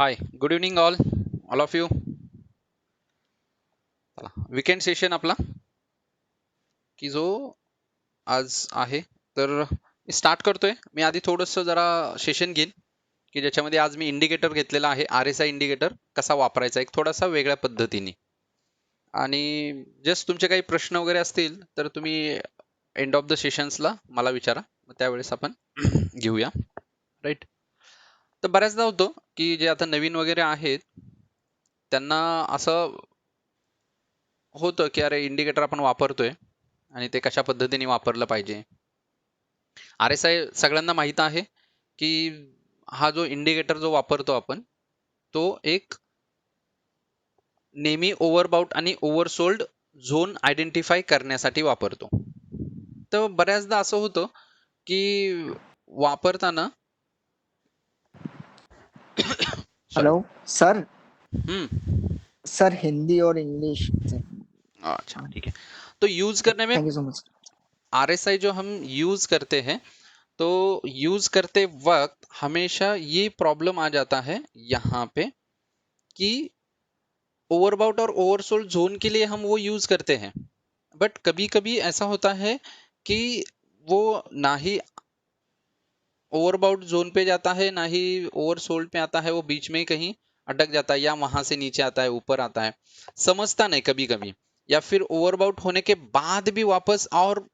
High, good evening all of you. चला, weekend session आपला की जो आज आहे तर मी स्टार्ट करतोय. मी आधी थोडंसं जरा सेशन घेईन की ज्याच्यामध्ये आज मी इंडिकेटर घेतलेला आहे. RSI इंडिकेटर कसा वापरायचा एक थोडासा वेगळ्या पद्धतीने. आणि जस्ट तुमचे काही प्रश्न वगैरे असतील तर तुम्ही एंड ऑफ द सेशन्सला मला विचारा, मग त्यावेळेस आपण घेऊया. राईट. तर बऱ्याचदा होतं की जे आता नवीन वगैरे आहेत त्यांना असं होतं की अरे इंडिकेटर आपण वापरतोय आणि ते कशा पद्धतीने वापरलं पाहिजे. RSI सगळ्यांना माहित आहे की हा जो इंडिकेटर जो वापरतो आपण तो एक नेहमी ओव्हरबाउट आणि ओव्हरसोल्ड झोन आयडेंटिफाय करण्यासाठी वापरतो. तर बऱ्याचदा असं होतं की वापरताना सॉरी. Hello sir. हम्म. सर हिंदी और इंग्लिश सर. अच्छा, ठीक है. तो यूज करने में thank you so much. RSI जो हम यूज करते हैं तो यूज करते वक्त हमेशा ये प्रॉब्लम आ जाता है यहाँ पे कि ओवरबाउट और ओवरसोल्ड जोन के लिए हम वो यूज करते हैं, बट कभी कभी ऐसा होता है कि वो ना ही ओवरबाउट जोन पे जाता है ना ही ओवरसोल्ड पे आता है, वो बीच में ही कहीं अटक जाता है या वहां से नीचे आता है ऊपर आता है, समझता नहीं कभी कभी. या फिर ओवरबाउट होने के बाद भी वापस और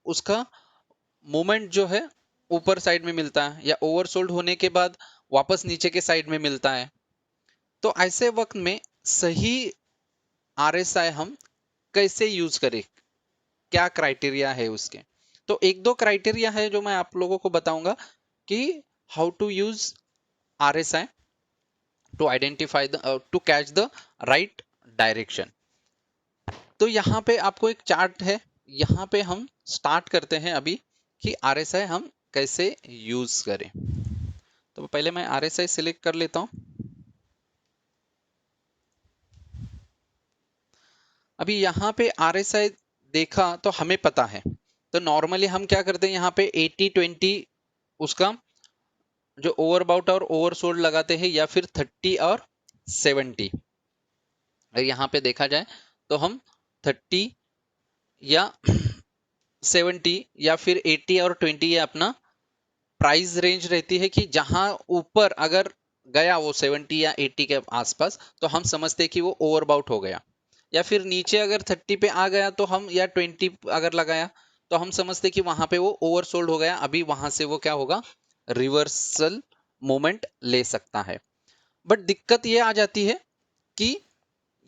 उसका मूवमेंट जो है ऊपर साइड में मिलता है या ओवरसोल्ड होने के बाद वापस नीचे के साइड में मिलता है. तो ऐसे वक्त में सही RSI हम कैसे यूज करें, क्या क्राइटेरिया है उसके. तो एक दो क्राइटेरिया है जो मैं आप लोगों को बताऊंगा कि how to use RSI to identify the to catch the right direction. तो यहाँ पे आपको एक चार्ट है, यहाँ पे हम स्टार्ट करते हैं अभी कि RSI हम कैसे यूज करें. तो पहले मैं RSI सिलेक्ट कर लेता हूँ. अभी यहाँ पे RSI देखा तो हमें पता है. तो नॉर्मली हम क्या करते हैं यहाँ पे 80-20 उसका जो ओवरबाउट और ओवरसोल्ड लगाते हैं या फिर 30 और 70. अगर यहाँ पे देखा जाए तो हम 30 या 70 या फिर 80 और 20 ये अपना प्राइस रेंज रहती है कि जहां ऊपर अगर गया वो 70 या 80 के आसपास तो हम समझते हैं कि वो ओवरबाउट हो गया. या फिर नीचे अगर 30 पे आ गया तो हम या 20 अगर लगाया तो हम समझते हैं कि वहां पे वो ओवरसोल्ड हो गया, अभी वहां से वो क्या होगा, रिवर्सल मोमेंट ले सकता है. बट दिक्कत ये आ जाती है कि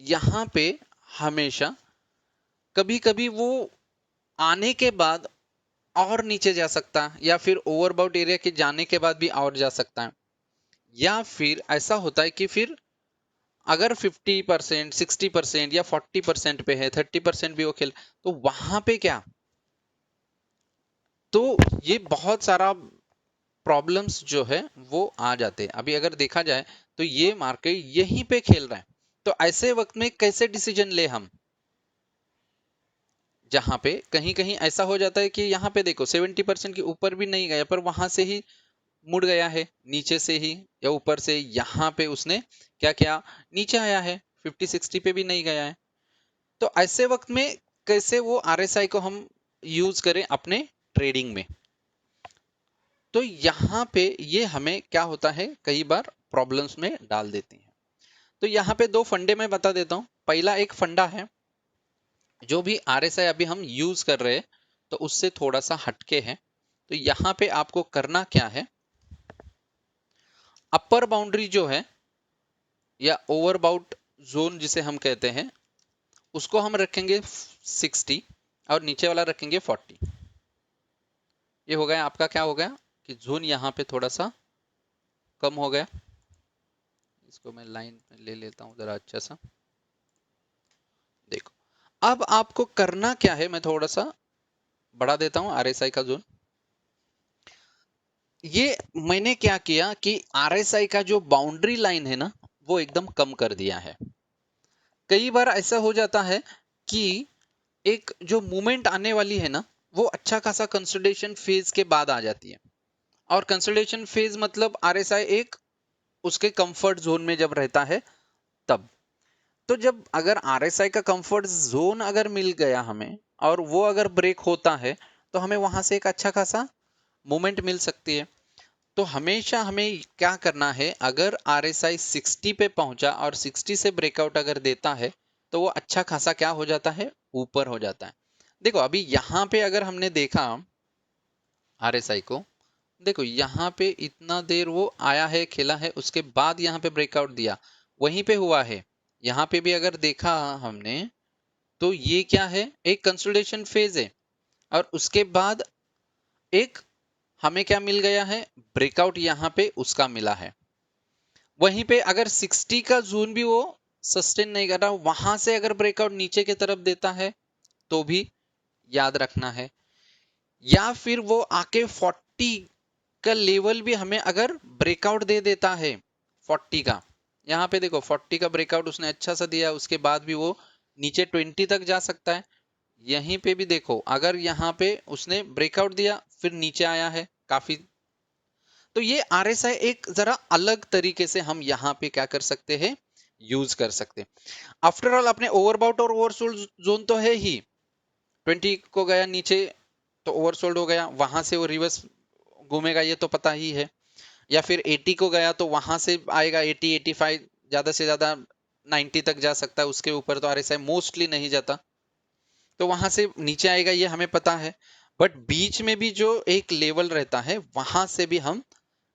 यहाँ पे हमेशा कभी कभी वो आने के बाद और नीचे जा सकता है या फिर ओवरबाउट एरिया के जाने के बाद भी और जा सकता है. या फिर ऐसा होता है कि फिर अगर 50% 60% या 40% पे है, 30% भी वो खेल, तो वहां पे क्या, तो ये बहुत सारा प्रॉब्लम्स जो है वो आ जाते हैं. अभी अगर देखा जाए तो ये मार्केट यहीं पे खेल रहा है. तो ऐसे वक्त में कैसे डिसीजन ले हम, जहां पे कहीं कहीं ऐसा हो जाता है कि यहाँ पे देखो 70% के ऊपर भी नहीं गया पर वहां से ही मुड़ गया है, नीचे से ही या ऊपर से यहाँ पे उसने क्या किया, नीचे आया है, 50-60 पे भी नहीं गया है. तो ऐसे वक्त में कैसे वो RSI को हम यूज करें अपने ट्रेडिंग में. तो यहाँ पे ये हमें क्या होता है कई बार प्रॉब्लम्स में डाल देती है. तो यहाँ पे दो फंडे मैं बता देता हूँ. पहला एक फंडा है जो भी RSI अभी हम यूज कर रहे हैं तो उससे थोड़ा सा हटके है. तो यहाँ पे आपको करना क्या है, अपर बाउंड्री जो है या ओवरबाउट जोन जिसे हम कहते हैं उसको हम रखेंगे 60 और नीचे वाला रखेंगे 40. ये हो गया आपका, क्या हो गया कि जोन यहाँ पे थोड़ा सा कम हो गया. इसको मैं लाइन में ले लेता हूँ जरा अच्छा सा. देखो, अब आपको करना क्या है, मैं थोड़ा सा बढ़ा देता हूँ RSI का जोन. ये मैंने क्या किया कि RSI का जो बाउंड्री लाइन है ना वो एकदम कम कर दिया है. कई बार ऐसा हो जाता है कि एक जो मूवमेंट आने वाली है ना वो अच्छा खासा कंसोलिडेशन फेज के बाद आ जाती है. और कंसोलिडेशन फेज मतलब RSI एक उसके कंफर्ट जोन में जब रहता है तब। तो जब अगर आरएसआई का कंफर्ट जोन अगर मिल गया हमें और वो अगर ब्रेक होता है तो हमें वहां से एक अच्छा खासा मूवमेंट मिल सकती है। तो हमेशा हमें क्या करना है, अगर आरएसआई 60 पे पहुंचा और 60 से ब्रेकआउट अगर देता है तो वो अच्छा खासा क्या हो जाता है, ऊपर हो जाता है। देखो अभी यहाँ पे अगर हमने देखा आरएसआई को, देखो यहाँ पे इतना देर वो आया है, खेला है, उसके बाद यहाँ पे ब्रेकआउट दिया, वहीं पे हुआ है। यहाँ पे भी अगर देखा हमने तो ये क्या है, एक कंसोलिडेशन फेज है और उसके बाद एक हमें क्या मिल गया है, ब्रेकआउट यहाँ पे उसका मिला है। वहीं पे अगर 60 का जोन भी वो सस्टेन नहीं कर रहा, वहां से अगर ब्रेकआउट नीचे की तरफ देता है तो भी याद रखना है। या फिर वो आके 40 का लेवल भी हमें अगर ब्रेकआउट दे देता है 40 का, यहाँ पे देखो 40 का ब्रेकआउट उसने अच्छा सा दिया, उसके बाद भी वो नीचे 20 तक जा सकता है। यहीं पे भी देखो अगर यहाँ पे उसने ब्रेकआउट दिया फिर नीचे आया है काफी। तो ये आरएसआई एक जरा अलग तरीके से हम यहाँ पे क्या कर सकते हैं, यूज कर सकते हैं। आफ्टर ऑल अपने ओवरबाउट और ओवरसोल्ड जोन तो है ही, 20 को गया नीचे तो ओवरसोल्ड हो गया, वहां से वो रिवर्स घूमेगा ये तो पता ही है। या फिर 80 को गया तो वहां से आएगा 80 85, ज्यादा से ज्यादा 90 तक जा सकता है, उसके ऊपर तो आरएसआई मोस्टली नहीं जाता, तो वहां से नीचे आएगा ये हमें पता है। बट बीच में भी जो एक लेवल रहता है वहां से भी हम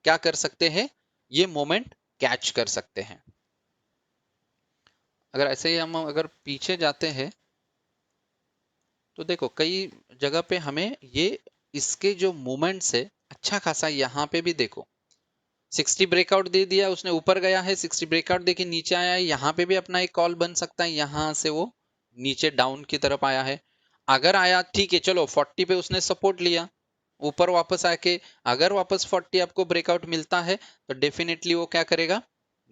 क्या कर सकते हैं, ये मोमेंट कैच कर सकते हैं। अगर ऐसे ही हम अगर पीछे जाते हैं तो देखो कई जगह पे हमें ये इसके जो मूवमेंट्स है अच्छा खासा, यहाँ पे भी देखो 60 ब्रेकआउट दे दिया उसने, ऊपर गया है, 60 ब्रेकआउट देके नीचे आया है, यहाँ पे भी अपना एक कॉल बन सकता है, यहाँ से वो नीचे डाउन की तरफ आया है। अगर आया ठीक है, चलो 40 पे उसने सपोर्ट लिया, ऊपर वापस आके अगर वापस 40 आपको ब्रेकआउट मिलता है तो डेफिनेटली वो क्या करेगा,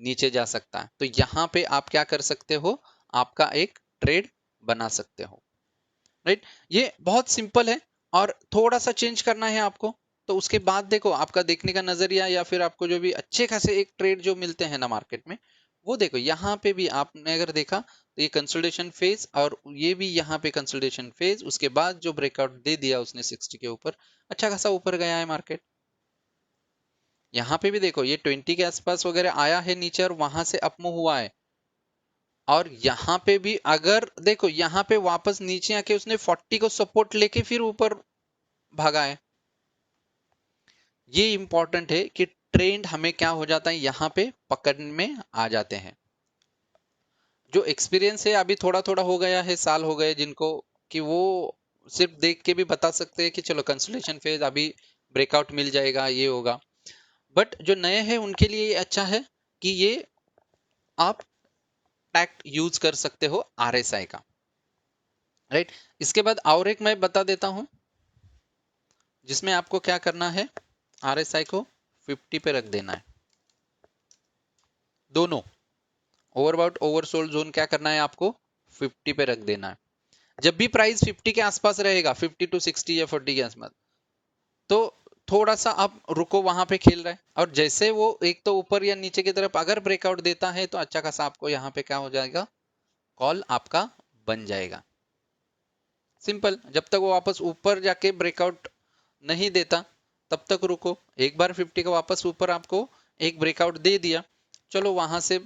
नीचे जा सकता है। तो यहाँ पे आप क्या कर सकते हो, आपका एक ट्रेड बना सकते हो, राइट। ये बहुत सिंपल है और थोड़ा सा चेंज करना है आपको। तो उसके बाद देखो आपका देखने का नजरिया या फिर आपको जो भी अच्छे खासे एक ट्रेड जो मिलते हैं ना मार्केट में, वो देखो यहाँ पे भी आपने अगर देखा तो ये कंसोलिडेशन फेज और ये भी यहाँ पे कंसोलिडेशन फेज, उसके बाद जो ब्रेकआउट दे दिया उसने 60 के ऊपर, अच्छा खासा ऊपर गया है मार्केट। यहाँ पे भी देखो ये 20 के आसपास वगैरह आया है नीचे और वहां से अपमूव हुआ है। और यहाँ पे भी अगर देखो यहाँ पे वापस नीचे आके उसने 40 को सपोर्ट लेके फिर ऊपर भागा है। ये इंपॉर्टेंट है कि ट्रेंड हमें क्या हो जाता है, यहाँ पे पकड़ में आ जाते हैं। जो एक्सपीरियंस है अभी थोड़ा थोड़ा हो गया है, साल हो गए जिनको, कि वो सिर्फ देख के भी बता सकते हैं कि चलो कंसोलिडेशन फेज अभी ब्रेकआउट मिल जाएगा ये होगा। बट जो नए हैं उनके लिए ये अच्छा है कि ये आप टैक्ट यूज कर सकते हो आरएसआई का, राइट। इसके बाद और एक मैं बता देता हूं जिसमें आपको क्या करना है, आरएसआई को 50 पे रख देना है, दोनों ओवरबाउट ओवरसोल्ड जोन क्या करना है आपको 50 पे रख देना है। जब भी प्राइस 50 के आसपास रहेगा, 50 टू 60 या 40 के आसपास, तो थोड़ा सा आप रुको, वहां पे खेल रहा है और जैसे वो एक तो ऊपर या नीचे की तरफ अगर ब्रेकआउट देता है तो अच्छा खासा आपको यहाँ पे क्या हो जाएगा, कॉल आपका बन जाएगा। सिंपल, जब तक वो वापस ऊपर जाके ब्रेकआउट नहीं देता तब तक रुको। एक बार 50 का वापस ऊपर आपको एक ब्रेकआउट दे दिया, चलो वहां से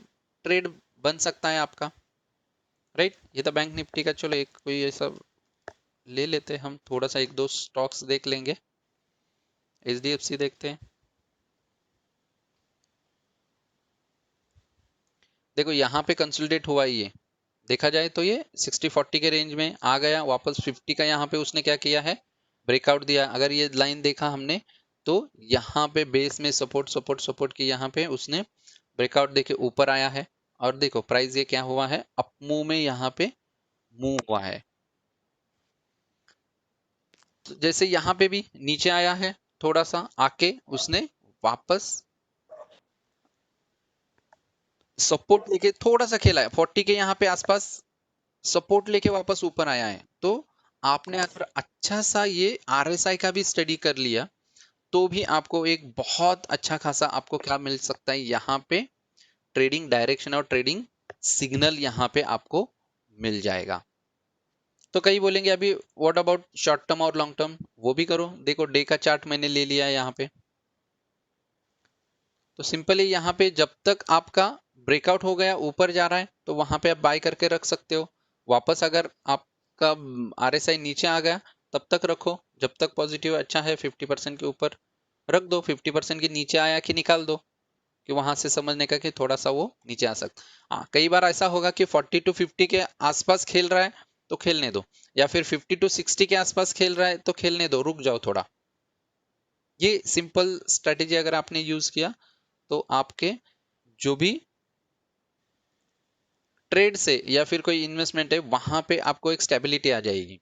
ट्रेड बन सकता है आपका, राइट। ये तो बैंक निफ्टी का, चलो एक कोई ऐसा ले लेते हैं हम, थोड़ा सा एक दो स्टॉक्स देख लेंगे। एचडीएफसी देखते हैं। देखो यहाँ पे कंसोलिडेट हुआ ही है, देखा जाए तो ये 60-40 के रेंज में आ गया, वापस 50 का यहाँ पे उसने क्या किया है, ब्रेकआउट दिया। अगर ये लाइन देखा हमने तो यहाँ पे बेस में सपोर्ट सपोर्ट सपोर्ट की, यहाँ पे उसने ब्रेकआउट देके ऊपर आया है और देखो प्राइस ये क्या हुआ है, अप मूव में यहाँ पे मूव हुआ है। तो जैसे यहाँ पे भी नीचे आया है, थोड़ा सा आके उसने वापस सपोर्ट लेके थोड़ा सा खेला है 40 के यहाँ पे आसपास, सपोर्ट लेके वापस ऊपर आया है। तो आपने अगर अच्छा सा ये आरएसआई का भी स्टडी कर लिया तो भी आपको एक बहुत अच्छा खासा आपको क्या मिल सकता है यहाँ पे, ट्रेडिंग डायरेक्शन और ट्रेडिंग सिग्नल यहाँ पे आपको मिल जाएगा। तो कई बोलेंगे अभी व्हाट अबाउट शॉर्ट टर्म और लॉन्ग टर्म, वो भी करो। देखो डे का चार्ट मैंने ले लिया है यहाँ पे, तो सिंपली यहाँ पे जब तक आपका ब्रेकआउट हो गया, ऊपर जा रहा है, तो वहां पे आप बाय करके रख सकते हो। वापस अगर आपका आरएसआई नीचे आ गया तब तक रखो, जब तक पॉजिटिव अच्छा है 50% के ऊपर रख दो। 50% के नीचे आया कि निकाल दो, कि वहां से समझने का कि थोड़ा सा वो नीचे आ सकता। हाँ, कई बार ऐसा होगा कि 40 टू 50 के आसपास खेल रहा है तो खेलने दो, या फिर 50 टू 60 के आसपास खेल रहा है तो खेलने दो, रुक जाओ थोड़ा। ये सिंपल स्ट्रेटेजी अगर आपने यूज किया तो आपके जो भी ट्रेड से या फिर कोई इन्वेस्टमेंट है वहां पे आपको एक स्टेबिलिटी आ जाएगी।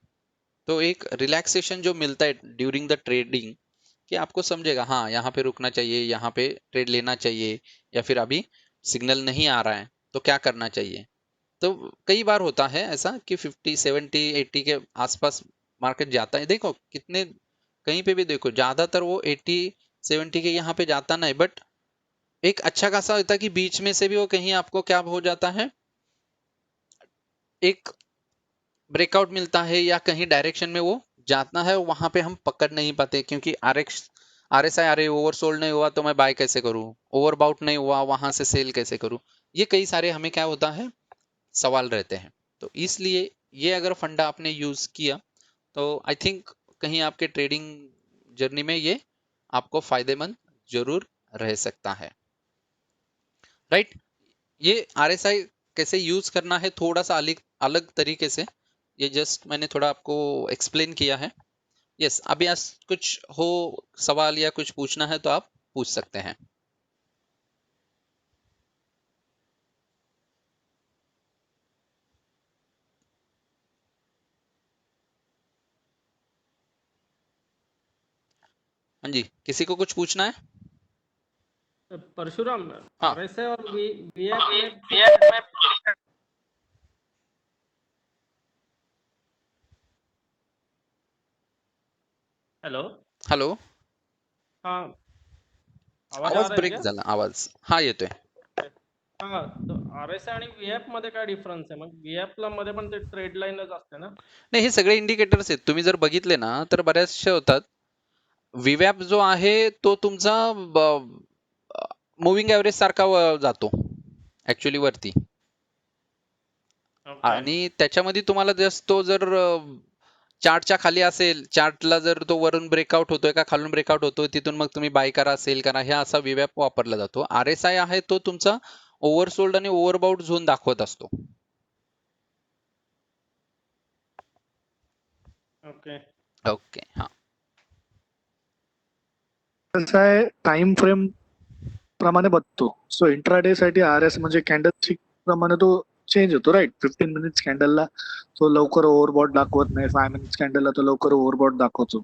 तो एक रिलैक्सेशन जो मिलता है ड्यूरिंग द ट्रेडिंग, कि आपको समझेगा हाँ यहाँ पे रुकना चाहिए, यहाँ पे ट्रेड लेना चाहिए, या फिर अभी सिग्नल नहीं आ रहा है तो क्या करना चाहिए। तो कई बार होता है ऐसा कि 50 70 80 के आसपास मार्केट जाता है। देखो कितने, कहीं पे भी देखो ज्यादातर वो 80 70 के यहाँ पे जाता नहीं, बट एक अच्छा खासा होता है कि बीच में से भी वो कहीं आपको क्या हो जाता है, एक ब्रेकआउट मिलता है या कहीं डायरेक्शन में वो जाता है, वहां पे हम पकड़ नहीं पाते, क्योंकि आरएसआई आ रहे ओवरसोल्ड नहीं हुआ तो मैं बाय कैसे करूं, ओवरबाउट नहीं हुआ वहां से सेल कैसे करूं। ये कई सारे हमें क्या होता है सवाल रहते हैं। तो इसलिए ये अगर फंडा आपने यूज किया तो आई थिंक कहीं आपके ट्रेडिंग जर्नी में ये आपको फायदेमंद जरूर रह सकता है, राइट। ये आरएसआई कैसे यूज करना है थोड़ा सा अलग अलग तरीके से, ये जस्ट मैंने थोड़ा आपको एक्सप्लेन किया है। यस, अभी आज कुछ हो सवाल या कुछ पूछना है तो आप पूछ सकते हैं। हाँ जी, किसी को कुछ पूछना है? परशुराम, हाँ आरएसआई और वीएफ में हेलो। हॅलो, हाँ, आवाज आ आवाज रहा है ब्रेक क्या? झाला, आवाज हा येतोय। हाँ, तो आरएसआय आणि वीएफ मध्ये काय डिफरन्स आहे? मग वीएफ ला मध्ये पण ते ट्रेड लाईनच असते ना? नाही, हे सगळे इंडिकेटर्स आहेत, तुम्ही जर बघितले ना तर बऱ्याचशे होतात। विवॅप जो आहे तो तुमचा मुव्हिंग ऍव्हरेज सारखा जातो ऍक्च्युअली वरती, ओके. आणि त्याच्यामध्ये तुम्हाला जस्ट तो जर चार्टच्या खाली असेल, चार्टला जर तो वरून ब्रेकआउट होतोय का खालून ब्रेकआउट होतोय, तिथून मग तुम्ही बाय करा सेल करा, हे असा विवॅप वापरला जातो। आरएसआय आहे तो तुमचा ओव्हरसोल्ड आणि ओव्हरबाउट झोन दाखवत असतो। ओके. ओके, हा। कसं आहे टाइम फ्रेम प्रमाणे बघतो. सो इंट्राडे साठी आरएस म्हणजे कॅन्डल प्रमाणे तो चेंज होतो राईट. 15 मिनिट्स कॅन्डलला तो लवकर ओव्हरबॉट दाखवत नाही, 5 मिनिट्स कॅन्डलला तो लवकर ओव्हरबॉट दाखवतो.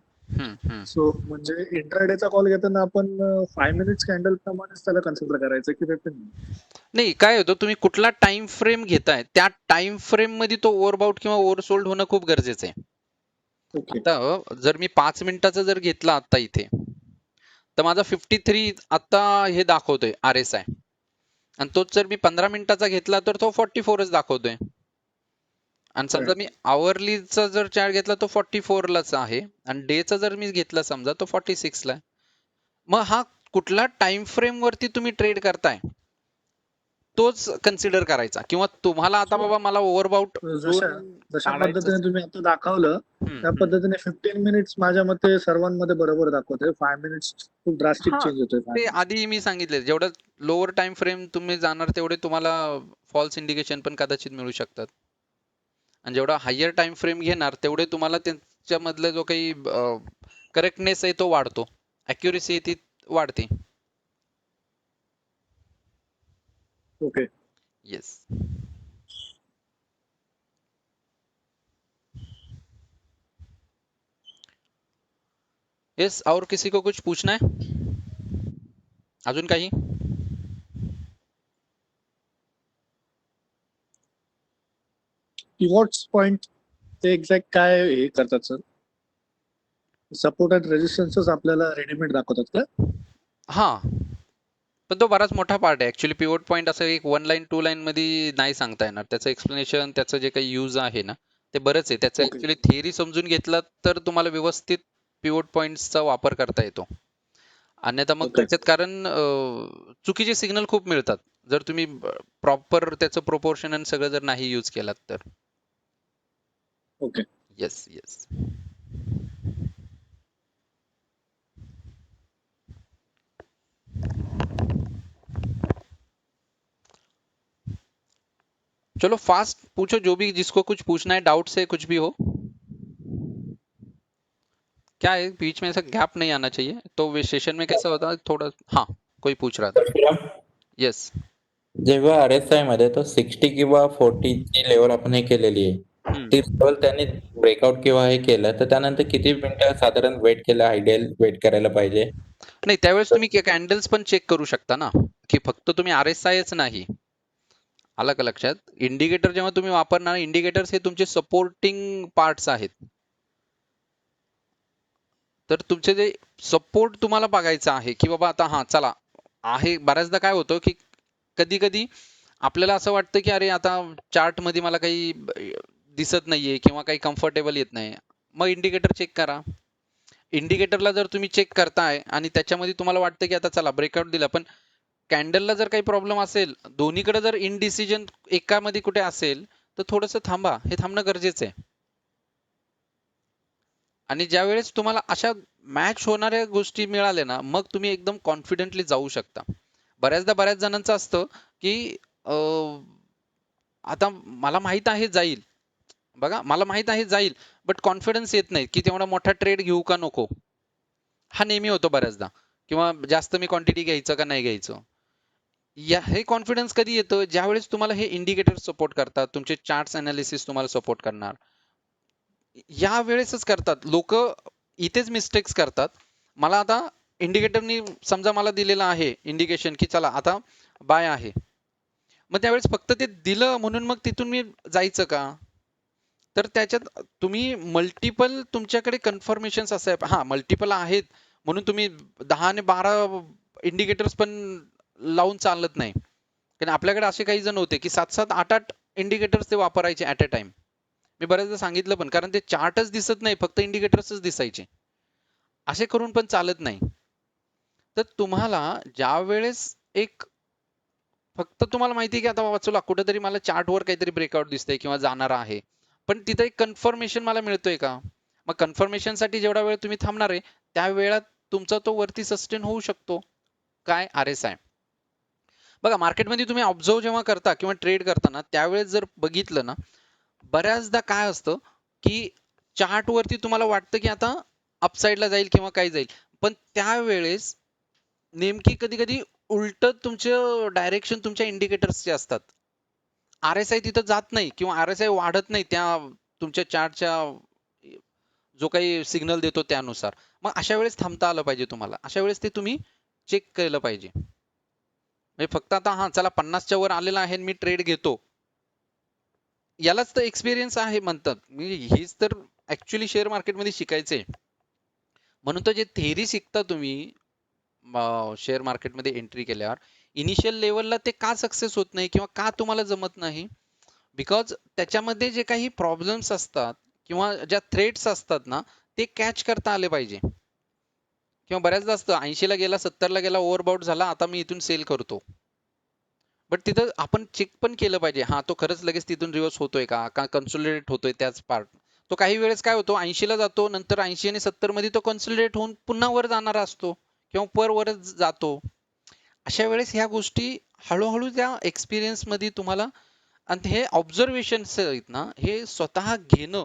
सो म्हणजे इंट्राडेचा कॉल घेताना आपण 5 मिनिट्स कॅन्डल प्रमाणेच त्याला कन्सिडर करायचं की 15 मिनिट्स. नाही, काय होतं तुम्ही कुठला टाइम फ्रेम घेताय त्या टाइम फ्रेम मध्ये तो ओव्हरबाउट किंवा ओव्हरसोल्ड होणं खूप गरजेचं आहे। ओके. आता जर मी 5 मिनिटाचा जर घेतला आता इथे, तर माझा 53 आता हे दाखवतोय आरएसआय, आणि तोच जर मी 15 मिनिटाचा घेतला तर तो 44च दाखवतोय, आणि समजा मी आवरलीचा जर चार्ट घेतला तो 44 लाच आहे, आणि डेचा जर मी घेतला समजा तो 46 ला आहे। मग हा कुठला टाइम फ्रेम वरती तुम्ही ट्रेड करताय तोच कन्सिडर करायचा, किंवा तुम्हाला आता बाबा मला ओव्हरबाउट झोन जशा काढायचं, पद्धतीने तुम्ही आता दाखवलं त्या पद्धतीने 15 मिनिट्स माझ्या मते सर्वांमध्ये बरोबर दाखवतोय. 5 मिनिट्स खूप ड्रास्टिक हा, चेंज होतोय 5 ते मिनिट्स. आधी मी सांगितले जेवढं लोअर टाइम फ्रेम तुम्ही जाणार तेवढे तुम्हाला फॉल्स इंडिकेशन पण कदाचित मिळू शकतात, आणि जेवढा हायर टाइम फ्रेम घेणार तेवढे तुम्हाला त्याच्यामधला जो काही करेक्टनेस आहे तो वाढतो, अॅक्युरेसी आहे ती वाढते। ओके. येस। यस, और किसी को कुछ पूछना है अजून काही? पिव्होट्स पॉइंट ते एक्झॅक्ट काय हे करतात सर? सपोर्ट अँड रेजिस्टन्सच आपल्याला रेडीमेड दाखवतात का? हा, पण तो बराच मोठा पार्ट आहे ऍक्च्युली. पिवोट पॉईंट असं एक 1 लाईन 2 लाईन मध्ये नाही सांगता येणार. त्याचं एक्सप्लेनेशन, त्याचं जे काही यूज आहे ना, ते बरंच आहे. त्याचं ओके. ऍक्च्युली थिअरी समजून घेतला तर तुम्हाला व्यवस्थित पिवोट पॉईंट्सचा वापर करता येतो. अन्यथा मग ओके. त्याच्यात कारण चुकीचे सिग्नल खूप मिळतात जर तुम्ही प्रॉपर त्याचं प्रोपोर्शन आणि सगळं जर नाही यूज केलात तर. ओके. Yes yes. चलो फास्ट पूछो, जो भी जिसको कुछ पूछना है, डाउट्स है, कुछ भी हो. क्या है, बीच में ऐसा गैप नहीं आना चाहिए. तो सेशन में कैसा होता है थोड़ा. हाँ, कोई पूछ रहा था. श्रीराम, येस. जेव्हा RSI मध्ये तो 60 किंवा 40 ची लेवल आपण हे केलेली आहे, ती लेवल त्यांनी ब्रेकआउट किंवा हे केलं तर त्यानंतर किती मिनिटं साधारण वेट केलं, आयडियल वेट करायला पाहिजे? नाही, त्यावेळेस तुम्ही कॅन्डल्स पण चेक करू शकता ना, की फक्त तुम्ही RSIच नाही. आलं का लक्षात? इंडिकेटर जेव्हा तुम्ही वापरणार, इंडिकेटर्स हे तुमचे सपोर्टिंग पार्ट्स आहेत. तर तुमचे जे सपोर्ट तुम्हाला बघायचं आहे की बाबा आता हा चला आहे. बऱ्याचदा काय होतं की कधी कधी आपल्याला असं वाटतं की अरे आता चार्ट मध्ये मला काही दिसत नाहीये किंवा काही कम्फर्टेबल येत नाही. मग इंडिकेटर चेक करा. इंडिकेटरला जर तुम्ही चेक करताय आणि त्याच्यामध्ये तुम्हाला वाटतं की आता चला ब्रेकआउट दिला, पण कॅन्डलला जर काही प्रॉब्लेम असेल, दोन्हीकडे जर इनडिसिजन एकामध्ये कुठे असेल, तर थोडंसं थांबा. हे थांबणं गरजेचं आहे. आणि ज्या वेळेस तुम्हाला अशा मॅच होणाऱ्या गोष्टी मिळाल्या ना, मग तुम्ही एकदम कॉन्फिडेंटली जाऊ शकता. बऱ्याचदा बऱ्याच जणांचं असतं की आता मला माहित आहे जाईल, बघा मला माहित आहे जाईल, बट कॉन्फिडन्स येत नाही की तेवढा मोठा ट्रेड घेऊ का नको. हा नेहमी होतो बऱ्याचदा. किंवा जास्त मी क्वांटिटी घ्यायचं का नाही घ्यायचं. हे कॉन्फिडन्स कधी येतं, ज्यावेळेस तुम्हाला हे इंडिकेटर सपोर्ट करतात, तुमचे चार्ट्स अनालिसिस तुम्हाला सपोर्ट करणार. या वेळेसच करतात लोक. इथेच मिस्टेक्स करतात. मला आता इंडिकेटरनी समजा मला दिलेलं आहे इंडिकेशन की चला आता बाय आहे, मग त्यावेळेस फक्त ते दिलं म्हणून मग तिथून मी जायचं का? तर त्याच्यात तुम्ही मल्टिपल तुमच्याकडे कन्फर्मेशन असे हा मल्टिपल आहेत म्हणून तुम्ही 10 आणि 12 इंडिकेटर्स पण लावून चालत नाही. कारण आपल्याकडे असे काही जण होते की 7-7, 8-8 इंडिकेटर्स ते वापरायचे ऍट अ टाइम. मी बऱ्याचदा सांगितलं पण, कारण ते चार्टच दिसत नाही, फक्त इंडिकेटर्सच दिसायचे. असे करून पण चालत नाही. तर तुम्हाला ज्या वेळेस एक फक्त तुम्हाला माहिती आहे की आता बाबा चला कुठेतरी मला चार्टवर काहीतरी ब्रेकआउट दिसतंय किंवा जाणार आहे, पण तिथं एक कन्फर्मेशन मला मिळतोय का? मग कन्फर्मेशन साठी जेवढा वेळ तुम्ही थांबणार आहे त्या वेळात तुमचा तो वरती सस्टेन होऊ शकतो. काय? RSI. बघा मार्केटमध्ये तुम्ही ऑब्झर्व जेव्हा करता किंवा ट्रेड करता ना, त्यावेळेस जर बघितलं ना, बऱ्याचदा काय असतं की चार्ट वरती तुम्हाला वाटतं की आता अपसाईडला जाईल किंवा काय जाईल, पण त्यावेळेस नेमकी कधी कधी उलट तुमचे डायरेक्शन तुमच्या इंडिकेटर्सचे असतात. RSI तिथं जात नाही किंवा RSI वाढत नाही त्या तुमच्या चार्टच्या जो काही सिग्नल देतो त्यानुसार. मग अशा वेळेस थांबता आलं पाहिजे तुम्हाला. अशा वेळेस ते तुम्ही चेक केलं पाहिजे. म्हणजे फक्त आता हा चला 50च्या वर आलेला आहे मी ट्रेड घेतो, यालाच तर एक्सपिरियन्स आहे म्हणतात. म्हणजे हीच तर ऍक्च्युली शेअर मार्केटमध्ये शिकायचंय. म्हणून तर जे थेअरी शिकता तुम्ही शेअर मार्केटमध्ये एंट्री केल्यावर, इनिशियल लेवलला ते का सक्सेस होत नाही किंवा का तुम्हाला जमत नाही? बिकॉज त्याच्यामध्ये जे काही प्रॉब्लेम्स असतात किंवा ज्या थ्रेट्स असतात ना, ते कॅच करता आले पाहिजे. किंवा बऱ्याचदा असतं 80ला गेला, 70ला गेला, ओव्हरबाउट झाला, आता मी इथून सेल करतो. बट तिथं आपण चेक पण केलं पाहिजे, हा तो खरंच लगेच तिथून रिव्हर्स होतोय का कन्सोलिडेट होतोय त्याच पार्ट. तो काही वेळेस काय होतो 80ला जातो, नंतर 80 आणि 70 मध्ये तो कन्सोलिडेट होऊन पुन्हा वर जाणारा असतो किंवा वरच जातो. अशा वेळेस ह्या गोष्टी हळूहळू त्या एक्सपिरियन्स मध्ये तुम्हाला, आणि हे ऑब्झर्वेशन्स आहेत ना, हे स्वतः घेणं.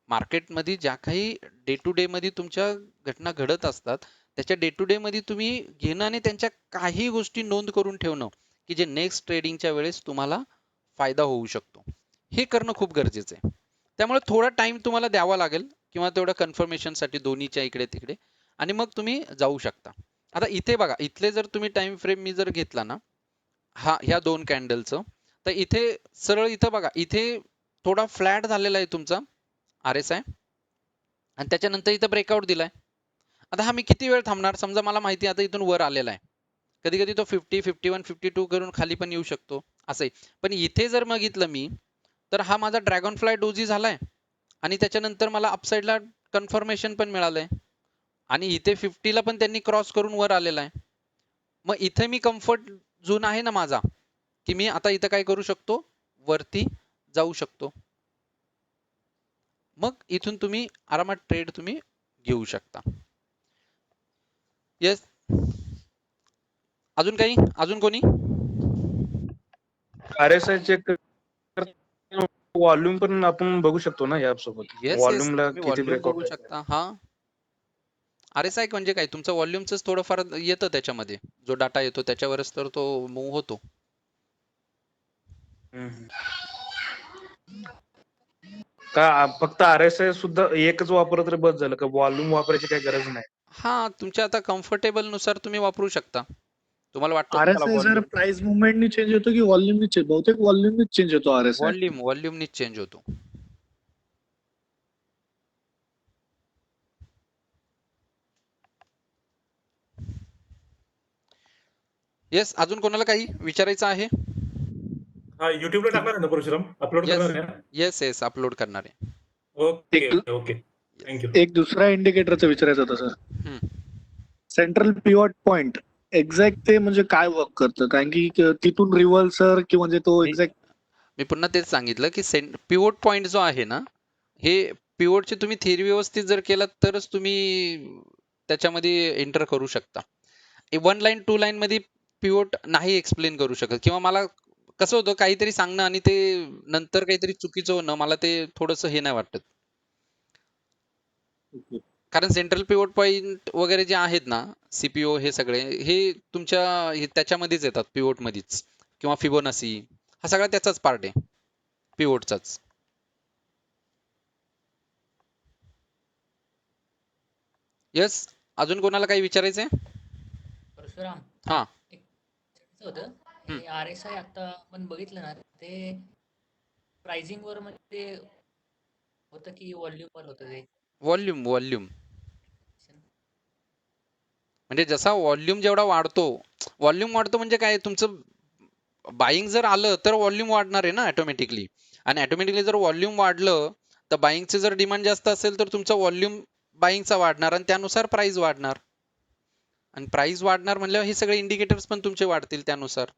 मार्केटमध्ये ज्या काही डे टू डे मध्ये तुमच्या घटना घडत असतात, त्याच्या डे टू डे मध्ये तुम्ही घेणं आणि त्यांच्या काही गोष्टी नोंद करून ठेवणं की जे नेक्स्ट ट्रेडिंगच्या वेळेस तुम्हाला फायदा होऊ शकतो, हे करणं खूप गरजेचं आहे. त्यामुळे थोडा टाइम तुम्हाला द्यावा लागेल किंवा तेवढं कन्फर्मेशन साठी दोन्हीच्या इकडे तिकडे, आणि मग तुम्ही जाऊ शकता. आता इथे बघा, इथले जर तुम्ही टाइम फ्रेम मी जर घेतला ना, ह्या 2 कॅन्डलचं, तर इथे सरळ इथं बघा, इथे थोडा फ्लॅट झालेला आहे तुमचा RSI. आणि त्याच्यानंतर इथं ब्रेकआउट दिलाय. आता हा मी किती वेळ थांबणार? समजा मला माहिती आहे आता इथून वर आलेला आहे. कधी कधी तो 50, 51, 52 करून खाली पण येऊ शकतो असंही. पण इथे जर बघितलं मी तर हा माझा ड्रॅगन फ्लाय डोजी झालाय आणि त्याच्यानंतर मला अपसाईडला कन्फर्मेशन पण मिळालंय आणि इथे 50 ला पण त्यांनी क्रॉस करून वर आलेला आहे. मग इथे मी कम्फर्ट झोन आहे ना माझा, की मी आता इथं काय करू शकतो, वरती जाऊ शकतो. मग इथून तुम्ही आरामात ट्रेड तुम्ही घेऊ शकता. येस, अजून काही, अजून कोणी? RSI चेक व्हॉल्यूम पण आपण बघू शकतो ना या सोबत. येस येस, व्हॉल्यूमला तुम्ही किती व्हॉल्यूम ब्रेकआउट बघू आहे. शकता. हा, RSI म्हणजे काय, तुमचं व्हॉल्यूमच थोडंफार येतं त्याच्यामध्ये, जो डाटा येतो त्याच्यावरच तर तो मूव्ह होतो. हम्म. का फक्त RSI सुद्धा एकच वापरलं तरी बस झालं का? व्हॉल्यूम वापरायची काही गरज नाही. हा, तुमच्या आता कम्फर्टेबल नुसार तुम्ही वापरू शकता. तुम्हाला वाटतो चला RSI सर व्हॉल्यूम, प्राइस मुवमेंटनी चेंज होतो की व्हॉल्यूमनी चेंज? बहुतेक व्हॉल्यूमनीच चेंज होतो RSI. व्हॉल्यूमनी चेंज होतो. येस, अजून कोणाला काही विचारायचं आहे? हा युट्यूबला टाकणार आहे ना परशुराम, अपलोड येस करणार आहे ना? येस येस, अपलोड करणार आहे. ओके एक ओके, थँक्यू. एक दुसरा इंडिकेटरचं विचारायचं होतं सर. हम्म. सेंट्रल पिवॉट पॉइंट एक्झॅक्ट ते म्हणजे काय वर्क करतं? कारण की तिथून रिव्हर्सर की म्हणजे तो मी एक्झॅक्ट मी पुन्हा तेच सांगितलं की पिवोट पॉइंट जो आहे ना, हे पिवोटची तुम्ही थिअरी व्यवस्थित जर केलात तरच तुम्ही त्याच्यामध्ये एंटर करू शकता. 1 लाईन 2 लाईन मध्ये पिवोट नाही एक्सप्लेन करू शकत, किंवा मला कसं होतं काहीतरी सांगणं आणि ते नंतर काहीतरी चुकीचं होणं, मला ते थोडंसं हे नाही वाटत. कारण सेंट्रल पिवोट पॉइंट वगैरे जे आहेत ना, सीपीओ हे सगळे हे तुमच्या त्याच्यामध्येच येतात, पिवोट मध्येच, किंवा फिबोनासी हा सगळा त्याचाच पार्ट आहे, पिवोटचाच. यस, अजून कोणाला काही विचारायचंय? परशुराम, हा. एक विचारायचं होतं. हम्म. हे RSI आता आपण बघितलं ना, ते प्राइसिंग वर म्हणजे होतं की व्हॉल्यूम वर होतं ते? व्हॉल्यूम म्हणजे जसा व्हॉल्यूम जेवढा वाढतो, व्हॉल्यूम वाढतो म्हणजे काय, तुमचं बाईंग जर आलं तर व्हॉल्यूम वाढणार आहे ना ऑटोमॅटिकली. आणि ऑटोमॅटिकली जर व्हॉल्यूम वाढलं तर बाईंगचे जर डिमांड जास्त असेल तर तुमचा व्हॉल्यूम बाईंगचा वाढणार आणि त्यानुसार प्राइस वाढणार. आणि प्राइस वाढणार म्हणल्यावर हे सगळे इंडिकेटर्स पण तुमचे वाढतील त्यानुसार.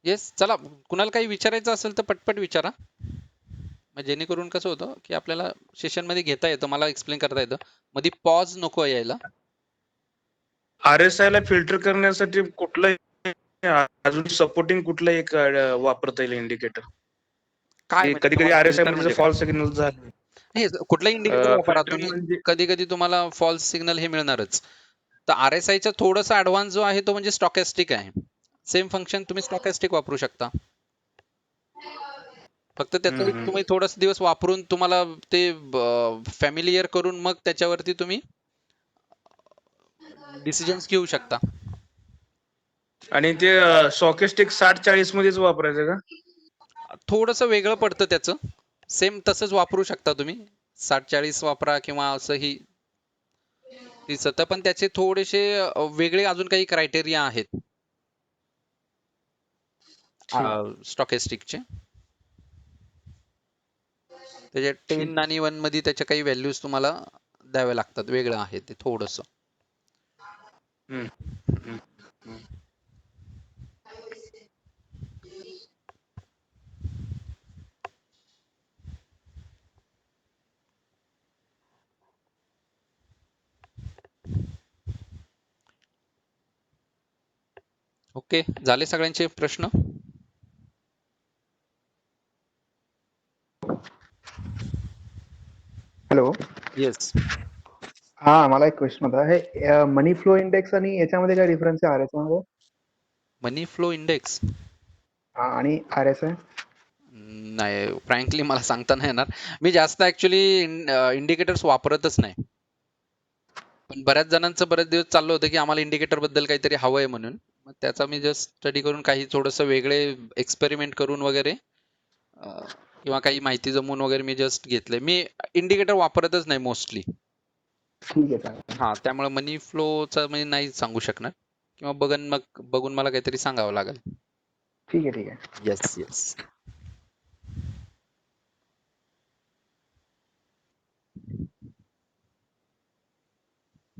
येस, चला, कुणाला काही विचारायचं असेल तर पटपट विचारा. मग जेणेकरून कसं होतं की आपल्याला सेशन मध्ये घेता येतं, मला एक्सप्लेन करता येतं, मध्ये पॉज नको यायला. RSI ला फिल्टर करण्यासाठी कुठलं अजून सपोर्टिंग कुठलं एक वापरता येईल इंडिकेटर? काय कधी म्हणजे कधी तुम्हाला RSI फिल्टर मध्ये म्हणजे काय? फॉल्स सिग्नल झाले. हे कुठला इंडिकेटर वापरा फिल्टर तुम्ही, म्हणजे कधी कधी तुम्हाला फॉल्स सिग्नल हे मिळणारच. तर RSI चा थोडासा ऍडव्हान्स जो आहे तो म्हणजे स्टॉकॅस्टिक आहे. सेम फंक्शन तुम्ही स्टॉकॅस्टिक वापरू शकता. फक्त त्याचं तुम्ही थोडस दिवस वापरून तुम्हाला ते फॅमिलियर करून मग त्याच्यावरती तुम्ही डिसिजन्स घेऊ शकता. आणि ते सॉकेस्टिक 60-40 मध्येच वापरायचं का? थोडस वेगळं पडतं त्याचं, सेम तसंच वापरू शकता तुम्ही. 60-40 वापरा किंवा असंही दिसतं, पण त्याचे थोडेसे वेगळे अजून काही क्रायटेरिया आहेत स्टॉकेस्टिकचे. त्याचे 10 आणि 1 मध्ये त्याच्या काही व्हॅल्यूज तुम्हाला द्याव्या लागतात, वेगळं आहे ते थोडस. ओके, झाले सगळ्यांचे प्रश्न? हॅलो. येस. हा, मला एक क्वेश्चन होता. हे मनी फ्लो इंडेक्स आणि याच्यामध्ये काय डिफरन्स आहे RSI मध्ये? मनी फ्लो इंडेक्स आणि RSI? नाही, फ्रँकली मला सांगता नाही येणार. मी जास्त ऍक्च्युली इंडिकेटर्स वापरतच नाही. पण बऱ्याच जणांचं बरेच दिवस चाललं होतं की आम्हाला इंडिकेटर बद्दल काहीतरी हवंय म्हणून. मग त्याचा मी जस्ट स्टडी करून काही थोडंसं वेगळे एक्सपेरिमेंट करून वगैरे किंवा काही माहिती जमवून वगैरे मी जस्ट घेतलंय. मी इंडिकेटर वापरतच नाही मोस्टली. ठीक आहे चालेल. हा, त्यामुळे मनी फ्लोचा म्हणजे नाही सांगू शकणार किंवा बघून मला काहीतरी सांगावं लागेल. ठीक आहे ठीक आहे. Yes yes.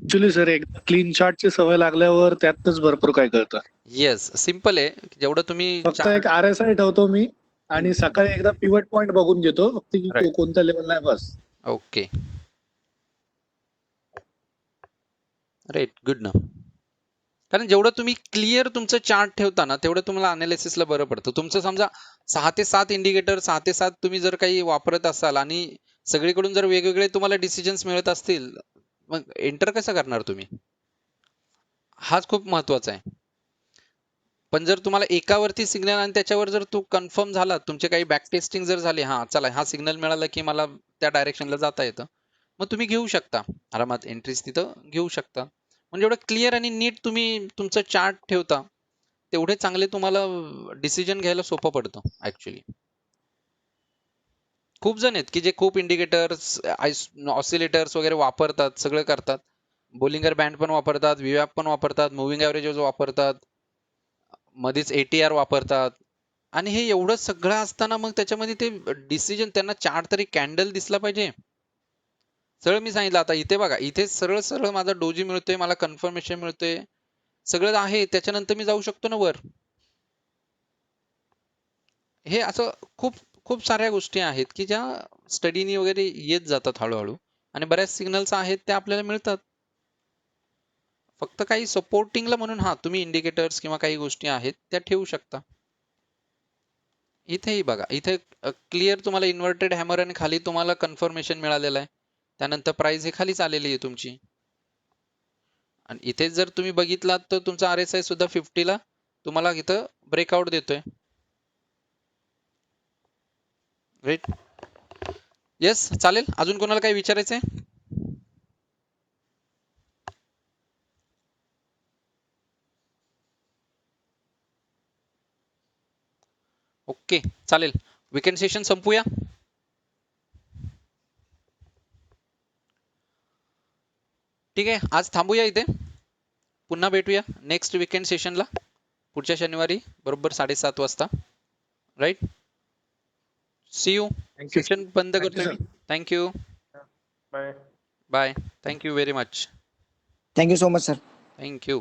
ऍक्च्युली सर एकदा क्लीन चार्टची सवय लागल्यावर त्यातच भरपूर काय कळतं. येस, सिम्पल आहे. जेवढं तुम्ही फक्त एक RSI ठेवतो मी आणि सकाळी एकदा पिवट पॉइंट बघून घेतो फक्त की Right. कोणत्या लेवलला आहे बस. ओके, राईट, गुड ना. कारण जेवढं तुम्ही क्लिअर तुमचं चार्ट ठेवता ना तेवढं तुम्हाला अनालिसिसला बरं पडतं. तुमचं समजा 6 ते 7 इंडिकेटर 6 ते 7 तुम्ही जर काही वापरत असाल आणि सगळीकडून जर वेगवेगळे तुम्हाला डिसिजन्स मिळत असतील, मग एंटर कसं करणार तुम्ही? हाच खूप महत्वाचा आहे. पण जर तुम्हाला एकावरती सिग्नल आणि त्याच्यावर जर तू कन्फर्म झाला, तुमचे काही बॅक टेस्टिंग जर झाली, हा चला हा सिग्नल मिळाला की मला त्या डायरेक्शनला जाता येतं, मग तुम्ही घेऊ शकता आरामात एंट्रीज तिथं घेऊ शकता. म्हणजे एवढं क्लिअर आणि नीट तुम्ही तुमचं चार्ट ठेवता तेवढे चांगले तुम्हाला डिसिजन घ्यायला सोपं पडतं ऍक्च्युली. खूप जण आहेत की जे खूप इंडिकेटर्स ऑसिलेटर्स वगैरे वापरतात, सगळं करतात. बोलिंगर बँड पण वापरतात, व्हीवॅप पण वापरतात, मुव्हिंग ॲव्हरेज वापरतात, मध्येच ATR वापरतात आणि हे एवढं सगळं असताना मग त्याच्यामध्ये ते डिसिजन त्यांना चार्ट तरी कॅन्डल दिसला पाहिजे. सरळ मी सांगितलं आता इथे बघा, इथे सरळ सरळ माझा डोजी मिळतोय, मला कन्फर्मेशन मिळतोय, सगळं आहे. त्याच्यानंतर मी जाऊ शकतो ना वर. हे असं खूप खूप साऱ्या गोष्टी आहेत की ज्या स्टडीनी वगैरे येत जातात हळूहळू आणि बऱ्याच सिग्नल्स आहेत त्या आपल्याला मिळतात. फक्त काही सपोर्टिंगला म्हणून हा तुम्ही इंडिकेटर्स किंवा काही गोष्टी आहेत त्या ठेवू शकता. इथेही बघा, इथे क्लिअर तुम्हाला इन्व्हर्टेड हॅमर आणि खाली तुम्हाला कन्फर्मेशन मिळालेलं आहे. त्यानंतर प्राइस ही खालीच आलेली आहे तुमची. आणि इथे जर तुम्ही बघितलात तर तुमचा RSI सुद्धा 50 ला तुम्हाला इथं ब्रेकआउट देतोय. राईट. येस, चालेल. अजून कोणाला काही विचारायचंय? ओके, चालेल. वीकेंड सेशन संपूया. ठीक आहे, आज थांबूया इथे. पुन्हा भेटूया नेक्स्ट वीकेंड सेशनला पुढच्या शनिवारी बरोबर 7:30 वाजता. Right. See you. Thank you. Session बंद Thank you, करतोय sir. मी. Thank you. Bye. Bye. Thank you very much. Thank you so much sir. Thank you.